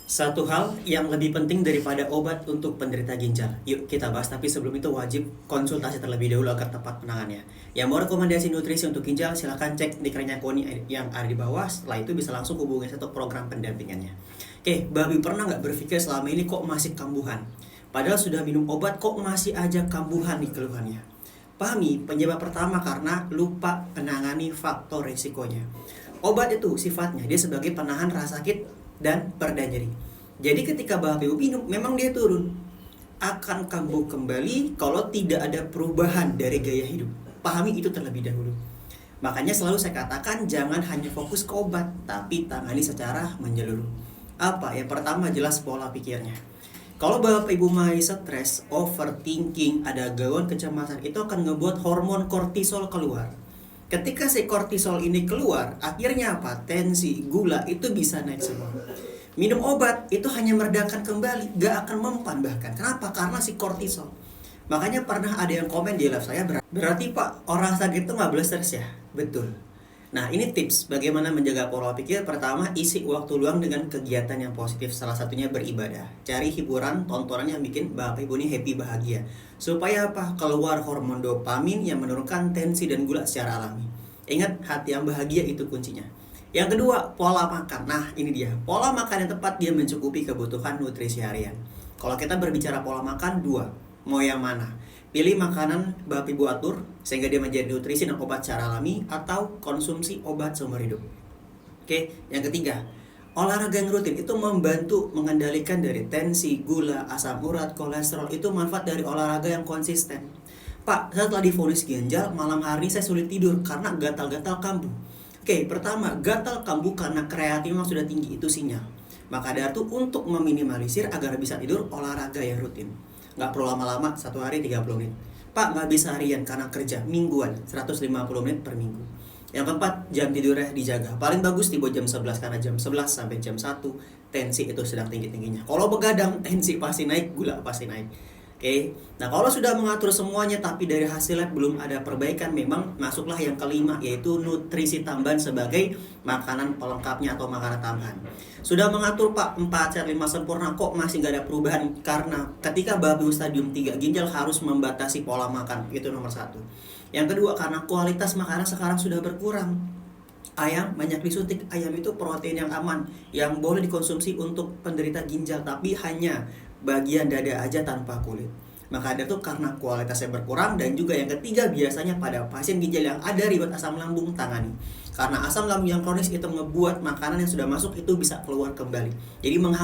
Satu hal yang lebih penting daripada obat untuk penderita ginjal. Yuk kita bahas, tapi sebelum itu wajib konsultasi terlebih dahulu agar tepat penanganannya. Yang mau rekomendasi nutrisi untuk ginjal, silahkan cek di kerennya Koni yang ada di bawah. Setelah itu bisa langsung hubungi satu program pendampingannya. Oke, Babi pernah nggak berpikir selama ini kok masih kambuhan? Padahal sudah minum obat kok masih aja kambuhan di keluhannya. Pahami, penyebab pertama karena lupa menangani faktor resikonya. Obat itu sifatnya dia sebagai penahan rasa sakit dan pereda nyeri. Jadi ketika Bapak Ibu minum, memang dia turun. Akan kambuh kembali kalau tidak ada perubahan dari gaya hidup. Pahami itu terlebih dahulu. Makanya selalu saya katakan jangan hanya fokus ke obat, tapi tangani secara menyeluruh. Apa? Yang pertama jelas pola pikirnya. Kalau Bapak Ibu masih stres, overthinking, ada gangguan kecemasan, itu akan ngebuat hormon kortisol keluar. Ketika si kortisol ini keluar, akhirnya apa? Tensi, gula itu bisa naik semua. Minum obat itu hanya meredakan kembali, gak akan mempan bahkan. Kenapa? Karena si kortisol. Makanya pernah ada yang komen di live saya, berarti Pak, orang sakit itu gak boleh stres ya? Betul. Nah, ini tips bagaimana menjaga pola pikir. Pertama, isi waktu luang dengan kegiatan yang positif. Salah satunya beribadah. Cari hiburan, tontonan yang bikin Bapak Ibu ini happy, bahagia. Supaya apa? Keluar hormon dopamin yang menurunkan tensi dan gula secara alami. Ingat, hati yang bahagia itu kuncinya. Yang kedua, pola makan. Nah, ini dia. Pola makan yang tepat dia mencukupi kebutuhan nutrisi harian. Kalau kita berbicara pola makan, dua. Mau yang mana? Pilih makanan Bapak Ibu atur sehingga dia menjadi nutrisi dan obat secara alami, atau konsumsi obat seumur hidup. Oke, yang ketiga, olahraga yang rutin itu membantu mengendalikan dari tensi, gula, asam urat, kolesterol. Itu manfaat dari olahraga yang konsisten. Pak, setelah divonis ginjal, malam hari saya sulit tidur karena gatal-gatal kambuh. Oke, pertama, gatal kambuh karena kreatin memang sudah tinggi, itu sinyal. Maka dari itu untuk meminimalisir agar bisa tidur, olahraga yang rutin. Nggak perlu lama-lama, satu hari 30 menit. Pak, nggak bisa harian karena kerja, mingguan 150 menit per minggu. Yang keempat, jam tidurnya dijaga. Paling bagus di bawah jam 11, karena jam 11 sampai jam 1 tensi itu sedang tinggi-tingginya. Kalau begadang, tensi pasti naik, gula pasti naik. Oke. Nah, kalau sudah mengatur semuanya tapi dari hasil lab belum ada perbaikan, memang masuklah yang kelima, yaitu nutrisi tambahan sebagai makanan pelengkapnya atau makanan tambahan. Sudah mengatur Pak 4 sehat 5 sempurna kok masih nggak ada perubahan, karena ketika Bapak stadium 3 ginjal harus membatasi pola makan, itu nomor satu. Yang kedua, karena kualitas makanan sekarang sudah berkurang. Ayam banyak disuntik. Ayam itu protein yang aman, yang boleh dikonsumsi untuk penderita ginjal, tapi hanya bagian dada aja tanpa kulit. Maka ada tuh karena kualitasnya berkurang. Dan juga yang ketiga, biasanya pada pasien ginjal yang ada riwayat asam lambung, tangani. Karena asam lambung yang kronis itu ngebuat makanan yang sudah masuk itu bisa keluar kembali. Jadi